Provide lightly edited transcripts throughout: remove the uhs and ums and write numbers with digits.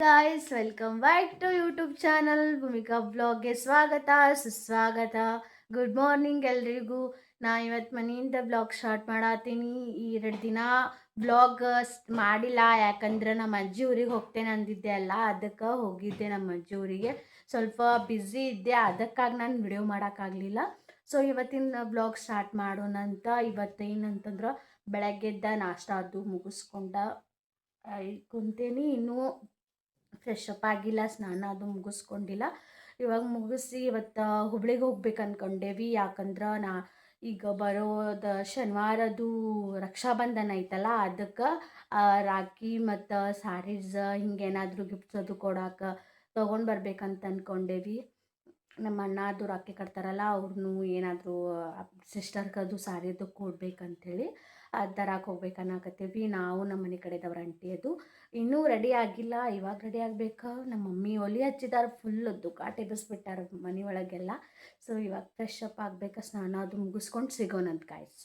Guys welcome back to YouTube channel Bhoomika ಬ್ಲಾಗ್ಗೆ ಸ್ವಾಗತ ಸುಸ್ವಾಗತ. ಗುಡ್ ಮಾರ್ನಿಂಗ್ ಎಲ್ರಿಗೂ. ನಾ ಇವತ್ತು ಮನೆಯಿಂದ ಬ್ಲಾಗ್ ಸ್ಟಾರ್ಟ್ ಮಾಡತ್ತೀನಿ. ಈ 2 ದಿನ ಬ್ಲಾಗ್ ಮಾಡಿಲ್ಲ, ಯಾಕಂದ್ರೆ ನಮ್ಮ ಅಜ್ಜಿ ಊರಿಗೆ ಹೋಗ್ತೇನೆ ಅಂದಿದ್ದೆ ಅಲ್ಲ, ಅದಕ್ಕೆ ಹೋಗಿದ್ದೆ ನಮ್ಮ ಅಜ್ಜಿ ಊರಿಗೆ. ಸ್ವಲ್ಪ ಬ್ಯುಸಿ ಇದ್ದೆ, ಅದಕ್ಕಾಗಿ ನಾನು ವಿಡಿಯೋ ಮಾಡೋಕ್ಕಾಗಲಿಲ್ಲ. ಸೊ ಇವತ್ತಿನ ಬ್ಲಾಗ್ ಸ್ಟಾರ್ಟ್ ಮಾಡೋಣಂತ. ಇವತ್ತೇನಂತಂದ್ರೆ ಬೆಳಗ್ಗೆದ್ದ ನಾಷ್ಟ ಅದು ಮುಗಿಸ್ಕೊಂಡ ಕುಂತೇನಿ. ಇನ್ನೂ ಫ್ರೆಶ್ ಅಪ್ ಆಗಿಲ್ಲ, ಸ್ನಾನ ಅದು ಮುಗಿಸ್ಕೊಂಡಿಲ್ಲ. ಇವಾಗ ಮುಗಿಸಿ ಇವತ್ತು ಹುಬ್ಳಿಗೆ ಹೋಗ್ಬೇಕು ಅಂದ್ಕೊಂಡೇವಿ. ಯಾಕಂದ್ರೆ ಈಗ ಬರೋದ ಶನಿವಾರದು ರಕ್ಷಾಬಂಧನ ಐತಲ್ಲ, ಅದಕ್ಕೆ ರಾಖಿ ಮತ್ತು ಸ್ಯಾರೀಸ್ ಹಿಂಗೇನಾದರೂ ಗಿಫ್ಟ್ಸ್ ಅದು ಕೊಡೋಕೆ ತೊಗೊಂಡು ಬರ್ಬೇಕಂತ ಅಂದ್ಕೊಂಡೇವಿ. ನಮ್ಮ ಅಣ್ಣ ಅದು ರಾಖಿ ಕಟ್ತಾರಲ್ಲ, ಅವ್ರನ್ನೂ ಏನಾದರೂ ಸಿಸ್ಟರ್ಗದು ಸ್ಯಾರಿದು ಕೊಡ್ಬೇಕಂಥೇಳಿ ತರಕ್ಕೆ ಹೋಗ್ಬೇಕನ್ನಕತ್ತೀವಿ. ನಾವು ನಮ್ಮ ಮನೆ ಕಡೆದವ್ರ ಆಂಟಿ ಅದು ಇನ್ನೂ ರೆಡಿ ಆಗಿಲ್ಲ, ಇವಾಗ ರೆಡಿ ಆಗ್ಬೇಕು. ನಮ್ಮ ಮಮ್ಮಿ ಒಲಿ ಹಚ್ಚಿದಾರೆ, ಫುಲ್ ದುಕಾಟ್ ಎಬ್ಬಿಸ್ಬಿಟ್ಟಾರ ಮನೆ ಒಳಗೆಲ್ಲ. ಸೊ ಇವಾಗ ಫ್ರೆಶ್ ಅಪ್ ಆಗಬೇಕು, ಸ್ನಾನ ಅದು ಮುಗಿಸ್ಕೊಂಡು ಸಿಗೋಣಂತ ಗಾಯ್ಸ್.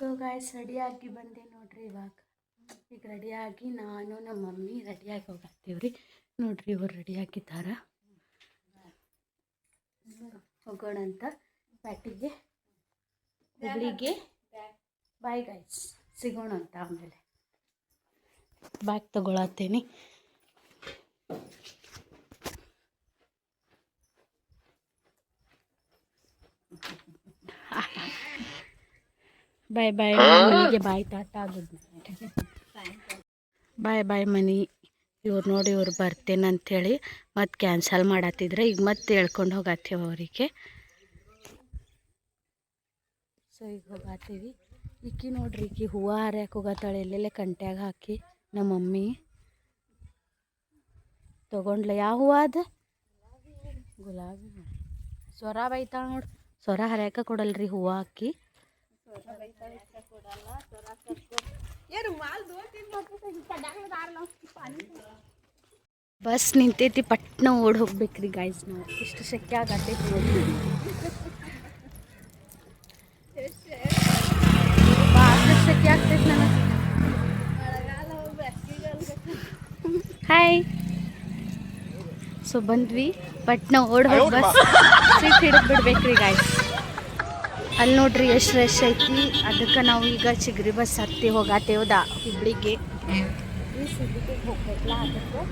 ಸೊ ಗಾಯ್ಸ್ ರೆಡಿಯಾಗಿ ಬಂದೆ ನೋಡ್ರಿ. ಈಗ ರೆಡಿಯಾಗಿ ನಾನು ನಮ್ಮ ಮಮ್ಮಿ ರೆಡಿಯಾಗಿ ಹೋಗತ್ತೀವ್ರಿ. ನೋಡ್ರಿ ಇವ್ರು ರೆಡಿಯಾಗಿದ್ದಾರೆ, ಹೋಗೋಣಂತ ಪ್ಯಾಟಿಗೆ ಹುಬ್ಳಿಗೆ. ಬಾಯ್ ಗೈಸ್, ಸಿಗೋಣ ಅಂತ ಆಮೇಲೆ. ಬ್ಯಾಗ್ ತಗೊಳತ್ತೇನೆ. ಬಾಯ್ ಬಾಯ್ ಮನೆಗೆ, ಬಾಯ್ ಟಾಟ ಆಗೋದು. ಬಾಯ್ ಬಾಯ್ ಮನಿ. ಇವ್ರು ನೋಡಿ, ಇವ್ರು ಬರ್ತೇನೆ ಅಂಥೇಳಿ ಮತ್ತೆ ಕ್ಯಾನ್ಸಲ್ ಮಾಡತ್ತಿದ್ರೆ, ಈಗ ಮತ್ತೆ ಹೇಳ್ಕೊಂಡು ಹೋಗತ್ತೀವಿ ಅವರಿಗೆ. ಸೊ ಈಗ ಹೋಗತ್ತೀವಿ. ಈಕಿ ನೋಡ್ರಿ, ಈಕಿ ಹೂವು ಹಾರ್ಯಾಕೆ ಹೋಗತ್ತಾಳೆ, ಎಲ್ಲೆಲ್ಲೇ ಕಂಟ್ಯಾಗ ಹಾಕಿ. ನಮ್ಮ ಮಮ್ಮಿ ತೊಗೊಂಡ್ಲ. ಯಾವ ಹೂವು ಅದು? ಗುಲಾಬಿ. ಸ್ವರ ಬೈತಾಳ ನೋಡಿ, ಸ್ವರ ಹರ್ಯಾಕ ಕೊಡಲ್ರಿ ಹೂವು ಹಾಕಿ. ಬಸ್ ನಿಂತೈತಿ, ಪಟ್ನ ಓಡ್ ಹೋಗ್ಬೇಕ್ರಿ ಗಾಯ್ಸ್. ನಾವು ಇಷ್ಟು ಶಕ್ಯ ಆಗತ್ತೈತಿ ನೋಡಿ. ಶಕ್ಯ ಆಗ್ತೈತಿ ನನಗೆ. ಹಾಯ್. ಸೊ ಬಂದ್ವಿ, ಪಟ್ನ ಓಡ್ ಹೋಗಿ ಬಸ್ ಸೀಟ್ ಹಿಡಿದು ಬಿಡ್ಬೇಕ್ರಿ ಗಾಯ್ಸ್. ಅಲ್ಲಿ ನೋಡ್ರಿ ಎಷ್ಟು ರಶ್ ಐತಿ. ಅದಕ್ಕೆ ನಾವು ಈಗ ಚಿಗರಿ ಬಸ್ ಹತ್ತಿ ಹೋಗತ್ತೇವ್ದ ಹುಬ್ಳಿಗೆ. ಹೋಗ್ಬೇಕಲ್ಲ, ಅದಕ್ಕೆ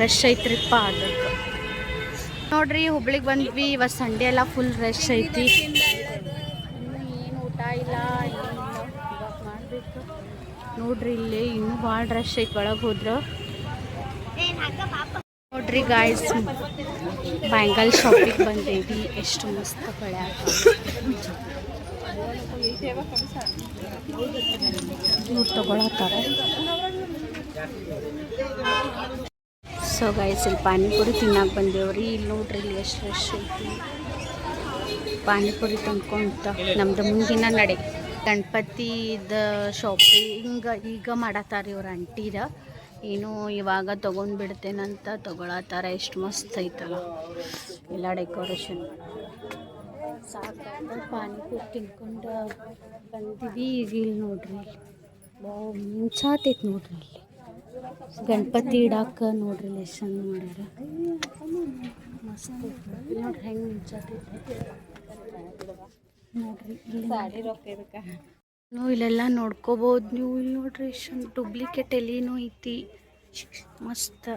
ರಶ್ ಐತ್ರಿಪ್ಪ. ಅದಕ್ಕೆ ನೋಡ್ರಿ ಹುಬ್ಳಿಗೆ ಬಂದ್ವಿ. ಇವತ್ತು ಸಂಡೇ ಎಲ್ಲ ಫುಲ್ ರಶ್ ಐತಿ. ಇನ್ನೂ ಏನು ಊಟ ಇಲ್ಲ, ಏನಿಲ್ಲ, ಇವಾಗ ಮಾಡಬೇಕು ನೋಡ್ರಿ. ಇಲ್ಲಿ ಇನ್ನೂ ಭಾಳ ರಶ್ ಐತಿ ಒಳಗೆ ಹೋದ್ರೆ. ನೋಡ್ರಿ ಗಾಯ್ಸ್, ಬ್ಯಾಂಗಲ್ ಶಾಪಿಗೆ ಬಂದೇವಿ. ಎಷ್ಟು ಮಸ್ತ್ ಬಳೆ ಇವ್ರು ತಗೊಳತ್ತಾರೆ. ಸೊ ಗಾಯ್ಸ್, ಇಲ್ಲಿ ಪಾನಿಪುರಿ ತಿನ್ನಕ್ಕೆ ಬಂದೇವ್ರಿ. ಇಲ್ಲಿ ನೋಡ್ರಿ, ಇಲ್ಲಿ ಎಷ್ಟು ರಶ್ ಐತಿ. ಪಾನಿಪುರಿ ತಂದ್ಕೊಂತ ನಮ್ದು ಮುಂದಿನ ನಡೆ. ಗಣಪತಿದ ಶಾಪಿಂಗ್ ಈಗ ಮಾಡತ್ತಾರ ಇವ್ರ ಆಂಟಿದ. ಏನು ಇವಾಗ ತೊಗೊಂಡು ಬಿಡ್ತೇನಂತ ತೊಗೊಳತ್ತಾರ. ಎಷ್ಟು ಮಸ್ತ್ ಐತಲ್ಲ ಎಲ್ಲ ಡೆಕೋರೇಷನ್. ಸಾಕು ಪಾನಿಪುರಿ ತಿನ್ಕೊಂಡು ಬಂದೀವಿ. ಈಗ ಇಲ್ಲಿ ನೋಡ್ರಿ, ಮುಂಚಾತೈತಿ ನೋಡ್ರಿ. ಇಲ್ಲಿ ಗಣಪತಿ ಇಡಾಕ ನೋಡ್ರಿ ಎಷ್ಟು ಚಂದ ಮಾಡ್ಯಾರ, ಮಸ್ತ್ ನೋಡ್ರಿ ಹೆಂಗೆ ಮುಂಚಾತೈತಿ ನೋಡ್ರಿ. ನೀವು ಇಲ್ಲೆಲ್ಲ ನೋಡ್ಕೋಬೋದು ನೀವು. ಇಲ್ಲಿ ನೋಡ್ರಿ ಎಷ್ಟು ಡೂಪ್ಲಿಕೇಟ್ ಎಲ್ಲಿನೂ ಐತಿ, ಮಸ್ತ್.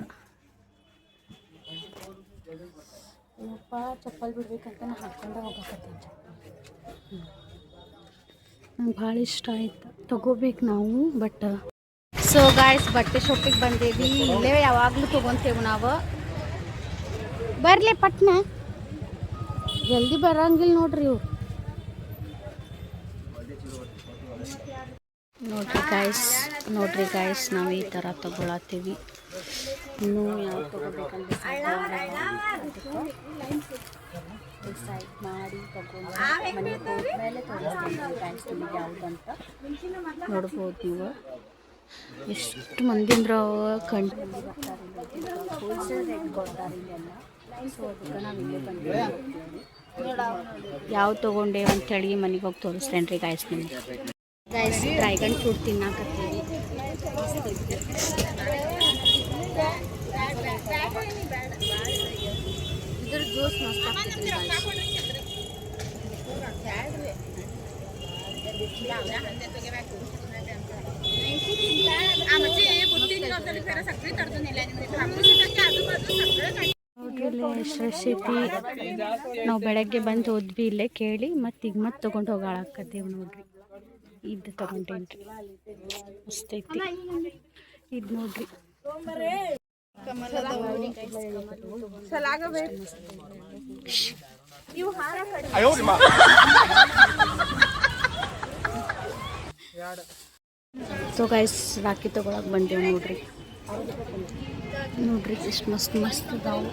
ಏನಪ್ಪ ಚಪ್ಪಲ್ ಬಿಡ್ಬೇಕಂತ ನಾ ಹಾಕ್ಕೊಂಡೆ ಹೋಗಕತ್ತೀನಿ. ನಂಗೆ ಭಾಳ ಇಷ್ಟ ಆಯ್ತು, ತಗೋಬೇಕು ನಾವು. ಬಟ್ ಸೊ ಗಾಯ್ಸ್, ಬಟ್ಟೆ ಶಾಪಿಗೆ ಬಂದೇವಿ. ಇಲ್ಲೇ ಯಾವಾಗಲೂ ತೊಗೊತೇವೆ ನಾವು. ಬರಲಿ ಪಟ್ನ, ಜಲ್ದಿ ಬರಂಗಿಲ್ಲ ನೋಡ್ರಿ ಇವ್ರು. ನೋಡ್ರಿ ಗಾಯ್ಸ್ ನಾವು ಈ ಥರ ತೊಗೊಳತ್ತೀವಿ. ಇನ್ನೂ ಯಾವ ತೊಗೋಬೇಕಂತ ಡಿಸೈಡ್ ಮಾಡಿ ತಗೊಂಡು ಮನೆಗೆ ಹೋದ್ಮೇಲೆ ತೋರಿಸ್ತೀನಿ ಗಾಯ್ಸ್ ನಿಮಗೆ ಯಾವುದಂತ. ನೋಡ್ಬೋದು ನೀವು ಎಷ್ಟು ಮಂದಿಂದ್ರ ಕಂಡು ಬರ್ತಾರೆ. ಹೋಲ್ಸೇಲ್ ರೇಟ್ ಕೊಡ್ತಾರೆ ಇಲ್ಲೆಲ್ಲ. ಸೊ ಅದಕ್ಕೆ ನಾವು ಇಲ್ಲೇ ಬಂದು ಯಾವ ತೊಗೊಂಡೇವು ಅಂಥೇಳಿ ಮನೆಗೆ ಹೋಗಿ ತೋರಿಸ್ತೇನೆ ರೀ ಗಾಯ್ಸ್ ನಿಮಗೆ. ಗಾಯ್ಸ್ ಡ್ರ್ಯಾಗನ್ ಫ್ರೂಟ್ ತಿನ್ನಾಕತ್ತೀವಿ. ಆಗತ್ತೈತ್ರಿ ಎಷ್ಟು ರಶ್ ಐತಿ. ನಾವು ಬೆಳಗ್ಗೆ ಬಂದು ಹೋದ್ವಿ ಇಲ್ಲೇ ಕೇಳಿ ಮತ್ತು ಈಗ ಮತ್ತೆ ತೊಗೊಂಡು ಹೋಗಾಳಾಕತ್ತೀವಿ ನೋಡ್ರಿ. ಇದು ತೊಗೊಂಡೇನ್ರಿ ಮಸ್ತ್ ಐತಿ ಇದು ನೋಡ್ರಿ. ಸೊ ಗೈಸ್ ರಾಖಿ ತೊಗೊಳಕ್ಕೆ ಬಂದೇವು ನೋಡ್ರಿ. ನೋಡ್ರಿ ಎಷ್ಟು ಮಸ್ತ್ ಮಸ್ತ್ ಇದಾವೆ.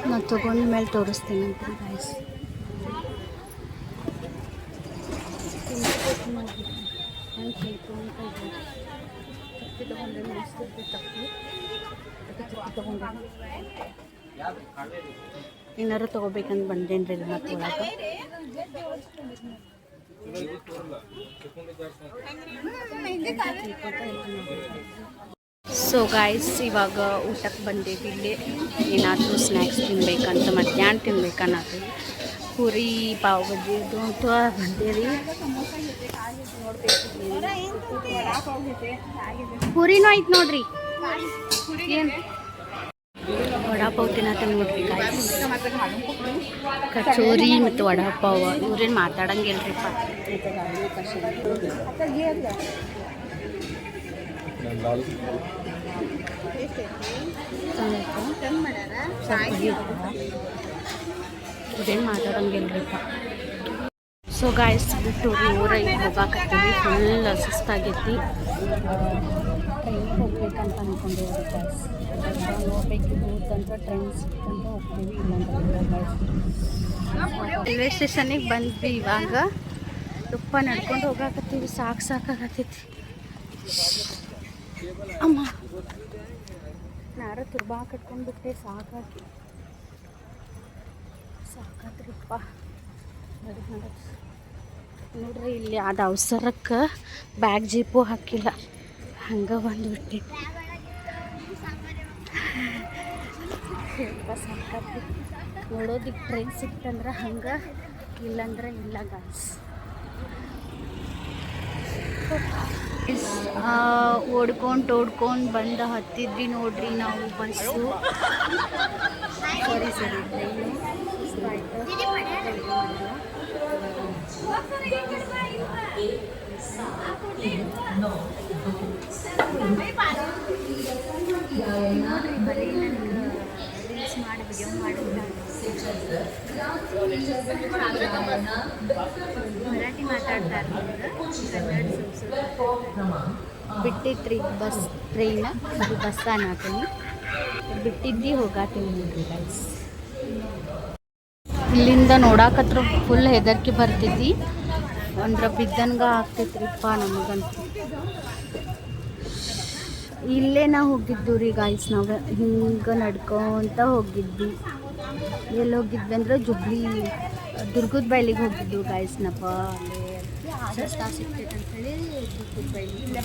ನಾನು ತೊಗೊಂಡ ಮೇಲೆ ತೋರಿಸ್ತೀನಿ ಅಂತ ಗೈಸ್. ಏನಾರು ತೊಗೋಬೇಕಂತ ಬಂದೇನ್ರಿ ಮತ್ತೆ ಒಳಗೆ. ಸೊ ಗಾಯ್ಸ್ ಇವಾಗ ಊಟಕ್ಕೆ ಬಂದೇವಿ. ಇಲ್ಲಿ ಏನಾದರೂ ಸ್ನ್ಯಾಕ್ಸ್ ತಿನ್ಬೇಕಂತ ಮಧ್ಯಾಹ್ನ ತಿನ್ಬೇಕನ್ನತ್ತೀವಿ. ಪೂರಿ ಪಾವ್ ಬಜ್ಜಿ ಇದು ಅಂತ ಬಂದೇವಿ. ಪೂರಿನೂ ಐತೆ ನೋಡ್ರಿ. ಏನು ವಡಾಪಾವ್ ತಿನ್ನತ್ತೀನಿ ನೋಡ್ರಿ ಗಾಯ್ಸ್. ಕಚೋರಿ ಮತ್ತು ವಡಾಪಾವ್ ಇವ್ರೇನು ಮಾತಾಡಂಗಿಲ್ರಿಪ್ಪ. ಇವ್ರೇನು ಮಾತಾಡಂಗಿಲ್ರಿಪ್ಪ. ಸೊ ಗಾಯ್ಸ್ ಬಿಟ್ಟು ಊರಿಗೆ ಹೋಗಾಕತ್ತೀವಿ. ಫುಲ್ ಸುಸ್ತಾಗೈತಿ. ಟ್ರೈನಿಗೆ ಹೋಗ್ಬೇಕಂತ ಅಂದ್ಕೊಂಡೇವ್ರಿ ಗಾಯ್ಸ್. ನೋಡ್ಬೇಕಿದ್ದು ತಂತ್ರ ಟ್ರೈನ್ ಸಿಕ್ತಂತ ಹೋಗ್ತೀವಿ, ಇಲ್ಲಾಂದ್ರೆ ಗಾಯ್ಸ್. ರೈಲ್ವೆ ಸ್ಟೇಷನಿಗೆ ಬಂದ್ವಿ. ಇವಾಗ ತುಪ್ಪ ನಡ್ಕೊಂಡು ಹೋಗಾಕತ್ತೀವಿ. ಸಾಕಾಗತ್ತೈತಿ. ಅಮ್ಮ ನಾರ ತುರ್ಬಾ ಕಟ್ಕೊಂಡ್ಬಿಟ್ಟೆ ಸಾಕಾದ್ರಿಪ್ಪ. ನೋಡ್ರಿ ಇಲ್ಲಿ ಅದು ಅವಸರಕ್ಕೆ ಬ್ಯಾಗ್ ಜೀಪು ಹಾಕಿಲ್ಲ, ಹಂಗೆ ಬಂದುಬಿಟ್ಟು ಸಾಕಾದ್ರಿ. ನೋಡೋದಿಕ್ಕೆ ಟ್ರೈನ್ ಸಿಕ್ತಂದ್ರೆ ಹಂಗೆ, ಇಲ್ಲಂದ್ರೆ ಇಲ್ಲ ಗಾಯ್ಸ್. ಓಡ್ಕೊಂಡು ಬಂದು ಹತ್ತಿದ್ವಿ ನೋಡ್ರಿ ನಾವು ಬಸ್ಸು. ಸರಿ ಟ್ರೈನು ರೀಲ್ಸ್ ಮಾಡಿ ವಿಡಿಯೋ ಮರಾಠಿ ಮಾತಾಡ್ತಾರೆ. ಬಿಟ್ಟಿತ್ರಿ ಬಸ್ ಟ್ರೈನ್, ಅದು ಬಸ್ ಅನ್ನತೀನಿ ಬಿಟ್ಟಿದ್ದು ಹೋಗಾತೀನಿ ನೋಡ್ರಿ ಗೈಸ್. ಇಲ್ಲಿಂದ ನೋಡಾಕತ್ರ ಫುಲ್ ಹೆದರ್ಕಿ ಬರ್ತೈತಿ. ಅಂದ್ರೆ ಬಿದ್ದಂಗೆ ಆಗ್ತೈತ್ರಿಪ್ಪ ನಮಗಂತೂ. ಇಲ್ಲೇ ನಾವು ಹೋಗಿದ್ದು ರೀ ಗಾಯ್ಸ್. ನಾವು ಹಿಂಗೆ ನಡ್ಕೊಂತ ಹೋಗಿದ್ವಿ. ಎಲ್ಲಿ ಹೋಗಿದ್ವಿ ಅಂದ್ರೆ ಜುಬ್ಲಿ ದುರ್ಗದ ಬೈಲಿಗೆ ಹೋಗಿದ್ದು ಗಾಯ್ಸ್. ನಪ್ಪ ಅಲ್ಲೇ ಸಸ್ತಾ ಸಿಗ್ತೈತೆ ಅಂಥೇಳಿ ದುರ್ಗದ ಬೈಲಿಗೆ.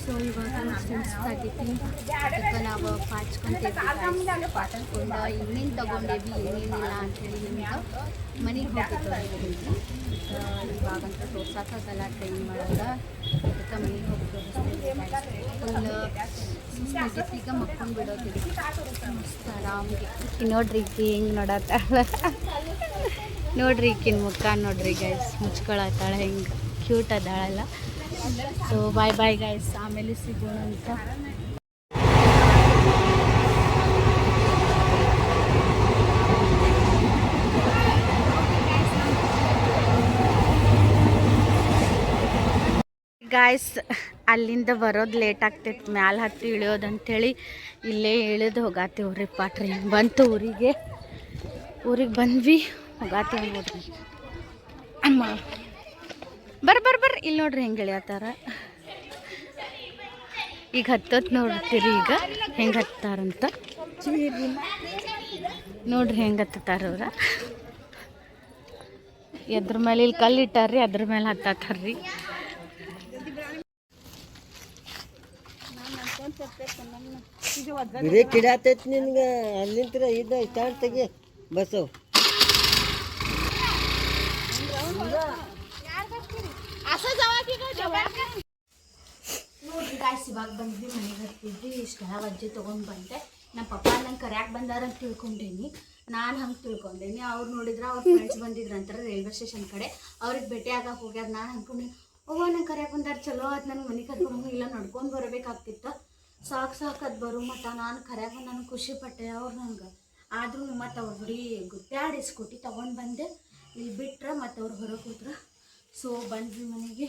ಸೊ ಇವಾಗ ಸುಸ್ತಾಗೈತಿ. ಅದಕ್ಕೆ ನಾವು ಪಾಚ್ಕೊಂತೇವಿ. ಪಾಚ್ಕೊಂಡು ಏನೇನು ತೊಗೊಂಡೇವಿ ಏನೇನಿಲ್ಲ ಅಂಥೇಳಿ ನಿಮ್ಗೆ ಮನೆಗೆ ಹೋಗಿದ್ದು. ಇವಾಗಂತ ತೋರ್ಸೋಕ್ಕಾಗಲ್ಲ ಟ್ರೈನ್ ಒಳಗೆ. ಅದಕ್ಕೆ ಮನೆಗೆ ಹೋಗಿ ತೋರಿಸ್ತೇವೆ. ಫುಲ್ ಸುಸ್ತಾಗೈತಿ. ಈಗ ಮಕ್ಕೊಂಡು ಬಿಡೋದಿಲ್ಲ ಮಸ್ತ್ ಆರಾಮಿಗೆ. ನೋಡ್ರಿ ಈಕಿ ಹೆಂಗೆ ನೋಡತ್ತಾಳ. ನೋಡ್ರಿ ಈಕಿನ ಮುಖ ನೋಡ್ರಿ ಗೈಸ್. ಮುಚ್ಕೊಳತ್ತಾಳ ಹೆಂಗೆ ಕ್ಯೂಟ್ ಅದಾಳಲ್ಲ. ಸೊ ಬಾಯ್ ಬಾಯ್ ಗೈಸ್, ಆಮೇಲೆ ಸಿಗೋಣ ಅಂತ. ಗಾಯ್ಸ್ ಅಲ್ಲಿಂದ ಬರೋದು ಲೇಟ್ ಆಗ್ತೈತೆ, ಮ್ಯಾಲೆ ಹತ್ತಿ ಇಳಿಯೋದು ಅಂಥೇಳಿ ಇಲ್ಲೇ ಇಳಿದು ಹೋಗಾತೀವ್ರಿಪ್ಪ. ಟ್ರೈನ್ ಬಂತು ಊರಿಗೆ ಬಂದ್ವಿ, ಹೋಗಾತೀವಿ ನೋಡ್ರಿ. ಅಮ್ಮ ಬರ್ರಿ ಇಲ್ಲಿ ನೋಡ್ರಿ ಹೆಂಗೆ ಇಳಿಯತ್ತಾರ. ಈಗ ಹತ್ತತ್ತು ನೋಡ್ತೀರಿ ಈಗ ಹೆಂಗೆ ಹತ್ತಾರಂತ. ನೋಡ್ರಿ ಹೆಂಗೆ ಹತ್ತಾರ ಅವ್ರ. ಎದ್ರ ಮೇಲೆ ಇಲ್ಲಿ ಕಲ್ಲು ಇಟ್ಟಾರ್ರಿ, ಅದ್ರ ಮೇಲೆ ಹತ್ತಾರ್ರಿ. ಬರೀ ಕಿಡಾತೈತಿ ನಿನ್ಗೆ ಅಲ್ಲಿಂತ್ರ ಇದು ಸ್ಟಾರ್ಟ್ ತೆಗಿ ಬಸ್ಸು ನೋಡ್ರಿ ಗಾಯ್ಸ್ ಇವಾಗ ಬಂದ್ವಿ ಮನೆಗೆ ಹತ್ತಿದ್ವಿ ಇಷ್ಟೆಲ್ಲ ವಜ್ಜೆ ತೊಗೊಂಡು ಬಂದೆ ನಮ್ಮ ಪಪ್ಪ ನಂಗೆ ಕರ್ಯಾಕೆ ಬಂದಾರ ಅಂತ ತಿಳ್ಕೊಂಡೇನಿ ನಾನು ಹಂಗೆ ತಿಳ್ಕೊಂಡೇನಿ ಅವ್ರು ನೋಡಿದ್ರೆ ಅವ್ರ ಫ್ರೆಂಡ್ಸ್ ಬಂದಿದ್ರು ಅಂತಾರೆ ರೈಲ್ವೆ ಸ್ಟೇಷನ್ ಕಡೆ ಅವ್ರಿಗೆ ಭೇಟಿ ಆಗಕ್ಕೆ ಹೋಗ್ಯಾರ ನಾನು ಅಂದ್ಕೊಂಡೆ ಓಹ್ ನಂಗೆ ಕರ್ಯಾಕೆ ಬಂದಾರ ಚಲೋ ಅದು ನನಗೆ ಮನೆ ಕರ್ಕೊಂಡು ಇಲ್ಲ ನಡ್ಕೊಂಡು ಬರಬೇಕಾಗ್ತಿತ್ತು ಸಾಕು ಬರೋ ಮಟ್ಟ ನಾನು ಕರ್ಯಾಕ ನನಗೆ ಖುಷಿ ಪಟ್ಟೆ ಅವ್ರು ನಂಗೆ ಆದ್ರೂ ಮತ್ತು ಅವ್ರು ಬರೀ ಗುದ್ದಾಡಿ ಸ್ಕೂಟಿ ತೊಗೊಂಡು ಬಂದೆ ಇಲ್ಲಿ ಬಿಟ್ರೆ ಮತ್ತು ಅವ್ರು ಹೊರಗೆ ಕೂತ್ರೆ ಸೊ ಬಂದ್ವಿ ಮನೆಗೆ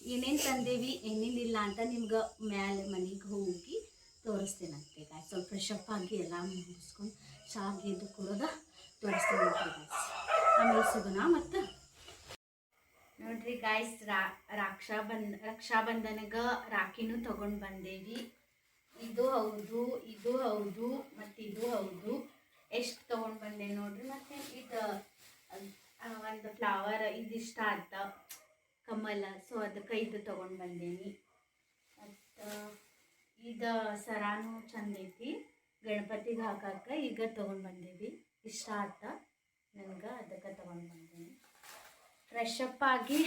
ಏನೇನು ತಂದೇವಿ ಏನೇನಿಲ್ಲ ಅಂತ ನಿಮ್ಗೆ ಮ್ಯಾಲೆ ಮನೆಗೆ ಹೋಗಿ ತೋರಿಸ್ತೇನಂತೆ ಗಾಯ್ಸ್ ಸ್ವಲ್ಪ ಫ್ರೆಶ್ ಅಪ್ ಆಗಿ ಎಲ್ಲ ಮುಗಿಸ್ಕೊಂಡು ಶಾವಿಗೆ ಇದು ಕೊಡೋದ ತೋರಿಸ್ತೇನಂತೆ ಗಾಯ್ಸ್ ಆಮೇಲೆ ಸಿಗೋಣ ಮತ್ತು ನೋಡ್ರಿ ಗಾಯ್ಸ್ ರಕ್ಷಾಬಂಧನಗೆ ರಾಖಿನೂ ತೊಗೊಂಡು ಬಂದೇವಿ ಇದು ಹೌದು ಮತ್ತು ಇದು ಹೌದು ಎಷ್ಟು ತೊಗೊಂಡು ಬಂದೆ ನೋಡ್ರಿ ಮತ್ತು ಇದು ಒಂದು ಫ್ಲವರ್ ಇದಿಷ್ಟ ಆತ ಕಮಲ ಸೊ ಅದಕ್ಕೆ ಇದು ತೊಗೊಂಡು ಬಂದೇನಿ ಮತ್ತು ಇದು ಸರಾನು ಚಂದ ಐತಿ ಗಣಪತಿಗೆ ಹಾಕಕ್ಕೆ ಈಗ ತೊಗೊಂಡು ಬಂದೇವಿ ಇಷ್ಟ ಆತ ನನಗೆ ಅದಕ್ಕೆ ತೊಗೊಂಡು ಬಂದೇನಿ ಫ್ರೆಶ್ ಅಪ್ ಆಗಿ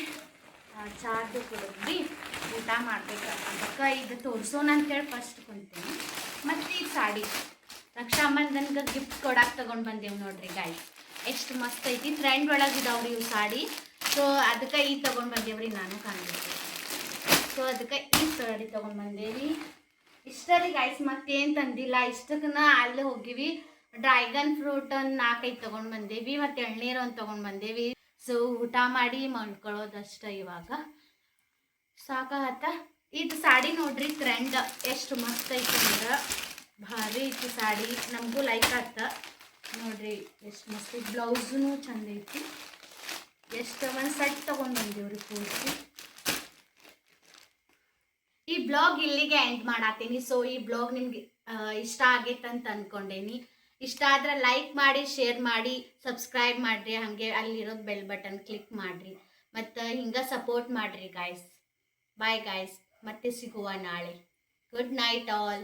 ಚಾದು ಕುಡಿದ್ವಿ ಊಟ ಮಾಡ್ಬೇಕು ಅದಕ್ಕೆ ಇದು ತೋರಿಸೋಣ ಅಂತೇಳಿ ಫಸ್ಟ್ ಕುಂತೀನಿ ಮತ್ತು ಈ ಸಾಡಿ ರಕ್ಷಾಬಂಧನ್ಗೆ ಗಿಫ್ಟ್ ಕೊಡಕ್ಕೆ ತೊಗೊಂಡು ಬಂದೇವು ನೋಡ್ರಿ ಗಾಯ್ಸ್ ಎಷ್ಟು ಮಸ್ತ್ ಐತಿ ಟ್ರೆಂಡ್ ಒಳಗೆ ಇದಾವ್ರಿ ಇವು ಸಾಡಿ ಸೊ ಅದಕ್ಕೆ ಈ ತೊಗೊಂಡು ಬಂದೇವ್ರಿ ನಾನು ಕಾಣಬೇಕು ಸೊ ಅದಕ್ಕೆ ಈ ಸಾಡಿ ತೊಗೊಂಡು ಬಂದೇವಿ ಇಷ್ಟ ರೀ ಗಾಯ್ಸ್ ಮತ್ತೇನು ತಂದಿಲ್ಲ ಇಷ್ಟಕ್ಕನ ಅಲ್ಲಿ ಹೋಗಿವಿ ಡ್ರ್ಯಾಗನ್ ಫ್ರೂಟ್ ಒಂದು 4-5 ತೊಗೊಂಡು ಬಂದೇವಿ ಮತ್ತು ಎಳ್ನೀರು ಒಂದು ತೊಗೊಂಡು ಬಂದೇವಿ ಸೊ ಊಟ ಮಾಡಿ ಮಾಡ್ಕೊಳ್ಳೋದಷ್ಟ ಇವಾಗ ಸಾಕಾಗತ್ತ ಇದು ಸಾಡಿ ನೋಡ್ರಿ ಟ್ರೆಂಡ್ ಎಷ್ಟು ಮಸ್ತ್ ಐತೆ ಅಂದ್ರೆ ಭಾರಿ ಐತಿ ಸಾಡಿ ನಮಗೂ ಲೈಕ್ ಆತ ನೋಡ್ರಿ ಎಷ್ಟು ಮಸ್ತ್ ಐತಿ ಬ್ಲೌಸೂ ಚಂದ ಐತಿ ಎಷ್ಟು ಒಂದು ಸೆಟ್ ತೊಗೊಂಡು ಬಂದೀವ್ರಿ ಪೂರ್ತಿ ಈ ಬ್ಲಾಗ್ ಇಲ್ಲಿಗೆ ಎಂಡ್ ಮಾಡತ್ತೀನಿ ಸೊ ಈ ಬ್ಲಾಗ್ ನಿಮ್ಗೆ ಇಷ್ಟ ಆಗೈತೆ ಅಂತ ಅಂದ್ಕೊಂಡೇನಿ ಇಷ್ಟ ಆದ್ರೆ ಲೈಕ್ ಮಾಡಿ ಶೇರ್ ಮಾಡಿ ಸಬ್ಸ್ಕ್ರೈಬ್ ಮಾಡಿರಿ ಹಾಗೆ ಅಲ್ಲಿರೋದು ಬೆಲ್ ಬಟನ್ ಕ್ಲಿಕ್ ಮಾಡಿರಿ ಮತ್ತು ಹಿಂಗೆ ಸಪೋರ್ಟ್ ಮಾಡಿರಿ ಗಾಯ್ಸ್ ಬಾಯ್ ಗಾಯ್ಸ್ ಮತ್ತೆ ಸಿಗುವ ನಾಳೆ ಗುಡ್ ನೈಟ್ ಆಲ್